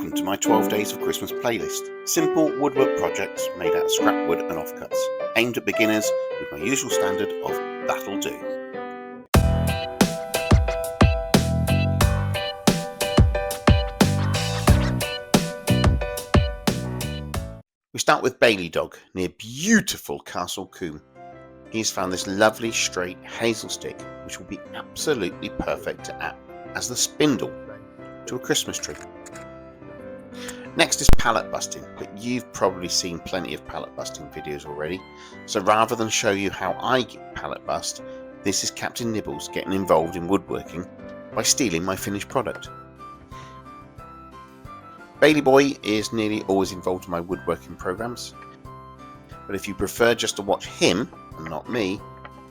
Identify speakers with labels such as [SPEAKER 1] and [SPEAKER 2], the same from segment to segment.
[SPEAKER 1] Welcome to my 12 Days of Christmas playlist. Simple woodwork projects made out of scrap wood and offcuts, aimed at beginners with my usual standard of that'll do. We start with Bailey Dog near beautiful Castle Combe. He's found this lovely straight hazel stick which will be absolutely perfect to act as the spindle to a Christmas tree. Next is pallet busting, but you've probably seen plenty of pallet busting videos already, so rather than show you how I get pallet bust, this is Captain Nibbles getting involved in woodworking by stealing my finished product. Bailey Boy is nearly always involved in my woodworking programs, but if you prefer just to watch him and not me,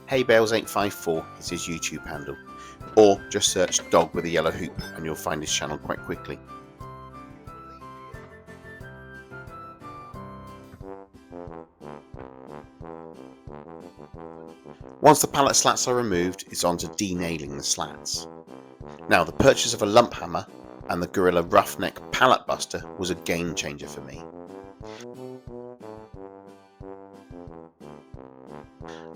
[SPEAKER 1] HeyBales854 is his YouTube handle, or just search dog with a yellow hoop and you'll find his channel quite quickly. Once the pallet slats are removed, it's on to denailing the slats. Now, the purchase of a lump hammer and the Gorilla Roughneck pallet buster was a game changer for me.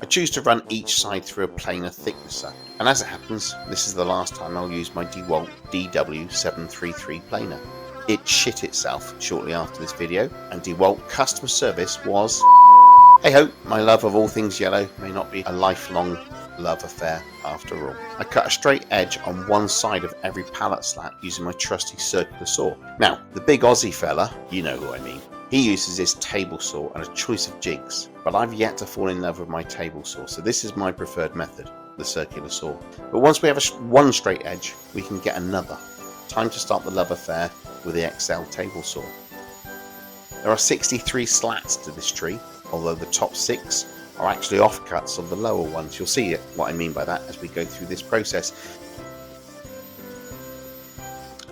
[SPEAKER 1] I choose to run each side through a planer thicknesser, and as it happens, this is the last time I'll use my DeWalt DW733 planer. It shit itself shortly after this video, and DeWalt customer service was... Hey ho, my love of all things yellow may not be a lifelong love affair after all. I cut a straight edge on one side of every pallet slat using my trusty circular saw. Now, the big Aussie fella, you know who I mean, he uses his table saw and a choice of jigs, but I've yet to fall in love with my table saw, so this is my preferred method, the circular saw. But once we have one straight edge, we can get another. Time to start the love affair with the XL table saw. There are 63 slats to this tree, although the top 6 are actually offcuts of the lower ones. You'll see what I mean by that as we go through this process.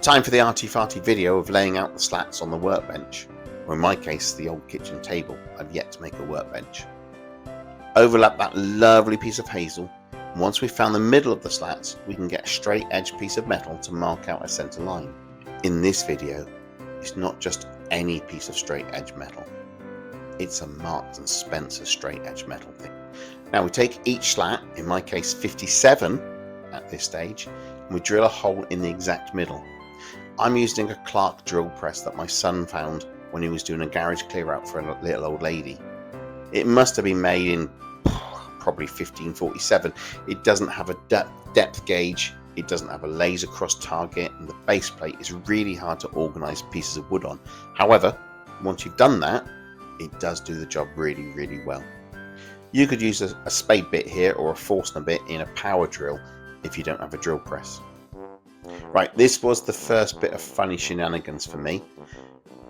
[SPEAKER 1] Time for the arty-farty video of laying out the slats on the workbench, or in my case the old kitchen table. I've yet to make a workbench. Overlap that lovely piece of hazel, and once we've found the middle of the slats, we can get a straight edge piece of metal to mark out a centre line. In this video, it's not just any piece of straight edge metal. It's a Marks and Spencer straight edge metal thing. Now we take each slat, in my case 57 at this stage, and we drill a hole in the exact middle. I'm using a Clark drill press that my son found when he was doing a garage clear out for a little old lady. It must have been made in probably 1547. It doesn't have a depth gauge, it doesn't have a laser cross target, and the base plate is really hard to organise pieces of wood on. However, once you've done that, it does do the job really, really well. You could use a spade bit here or a Forstner bit in a power drill if you don't have a drill press. Right, this was the first bit of funny shenanigans for me.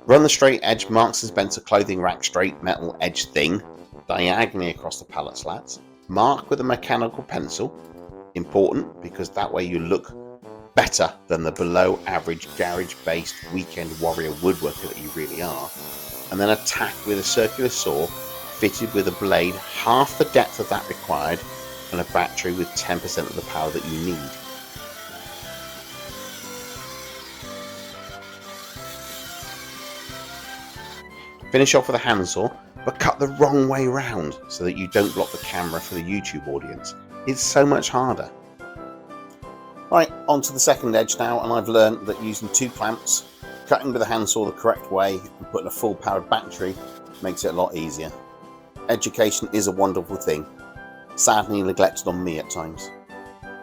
[SPEAKER 1] Run the straight edge Marks and Spencer clothing rack straight metal edge thing diagonally across the pallet slats. Mark with a mechanical pencil. Important, because that way you look better than the below average garage based weekend warrior woodworker that you really are. And then attack with a circular saw fitted with a blade half the depth of that required and a battery with 10% of the power that you need. Finish off with a handsaw, but cut the wrong way round so that you don't block the camera for the YouTube audience. It's so much harder. Right, onto the second edge now, and I've learned that using 2 clamps, cutting with a handsaw the correct way and putting a full powered battery makes it a lot easier. Education is a wonderful thing, sadly neglected on me at times.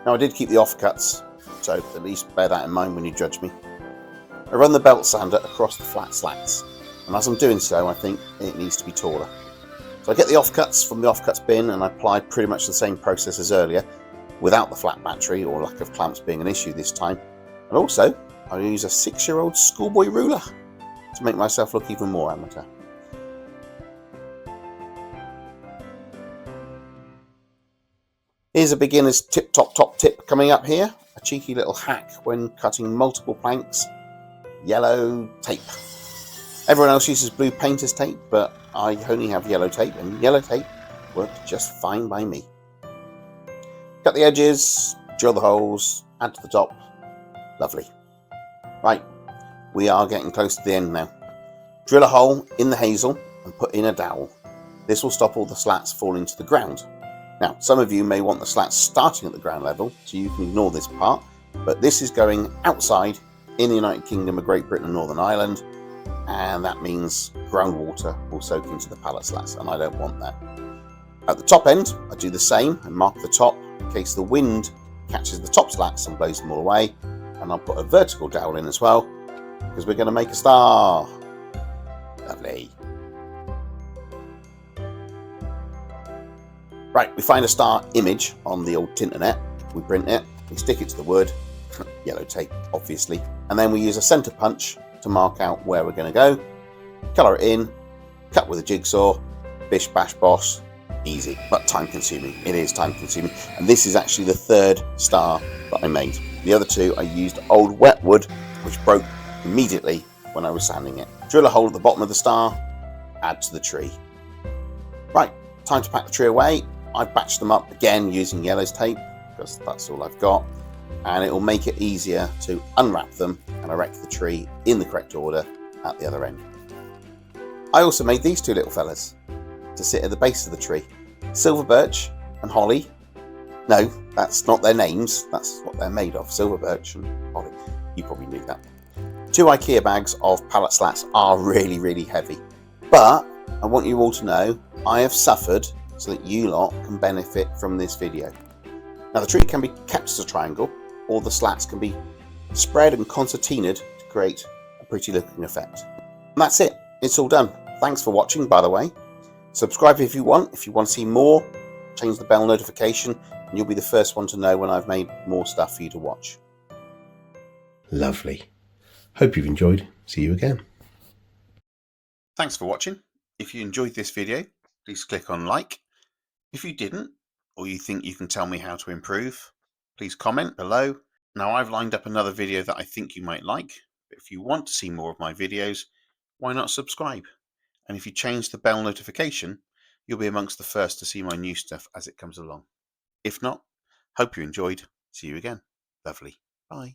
[SPEAKER 1] Now I did keep the offcuts, so at least bear that in mind when you judge me. I run the belt sander across the flat slats, and as I'm doing so I think it needs to be taller. So I get the offcuts from the offcuts bin and I apply pretty much the same process as earlier, without the flat battery or lack of clamps being an issue this time. And also, I use a 6-year-old schoolboy ruler to make myself look even more amateur. Here's a beginner's top tip coming up here. A cheeky little hack when cutting multiple planks. Yellow tape. Everyone else uses blue painter's tape, but I only have yellow tape, and yellow tape worked just fine by me. Cut the edges, drill the holes, add to the top. Lovely. Right, we are getting close to the end now. Drill a hole in the hazel and put in a dowel. This will stop all the slats falling to the ground. Now, some of you may want the slats starting at the ground level, so you can ignore this part, but this is going outside in the United Kingdom of Great Britain and Northern Ireland, and that means groundwater will soak into the pallet slats, and I don't want that. At the top end, I do the same and mark the top in case the wind catches the top slats and blows them all away, and I'll put a vertical dowel in as well, because we're going to make a star. Lovely. Right, we find a star image on the old Tinternet, we print it, we stick it to the wood, yellow tape obviously, and then we use a centre punch to mark out where we're going to go, colour it in, cut with a jigsaw, bish bash bosh, easy, but time consuming. It is time consuming, and this is actually the third star that I made. The other two I used old wet wood, which broke immediately when I was sanding it. Drill a hole at the bottom of the star, add to the tree. Right, time to pack the tree away. I've batched them up again using yellow tape, because that's all I've got, and it will make it easier to unwrap them and erect the tree in the correct order at the other end. I also made these two little fellas to sit at the base of the tree. Silver birch and holly. No, that's not their names, that's what they're made of, silver birch and holly. You probably knew that. 2 IKEA bags of pallet slats are really, really heavy, but I want you all to know I have suffered so that you lot can benefit from this video. Now, the tree can be kept as a triangle, or the slats can be spread and concertinaed to create a pretty looking effect. And that's it, it's all done. Thanks for watching, by the way. Subscribe if you want to see more, change the bell notification, and you'll be the first one to know when I've made more stuff for you to watch.
[SPEAKER 2] Lovely. Hope you've enjoyed. See you again.
[SPEAKER 1] Thanks for watching. If you enjoyed this video, please click on like. If you didn't, or you think you can tell me how to improve, please comment below. Now, I've lined up another video that I think you might like, but if you want to see more of my videos, why not subscribe? And if you change the bell notification, you'll be amongst the first to see my new stuff as it comes along. If not, hope you enjoyed. See you again. Lovely. Bye.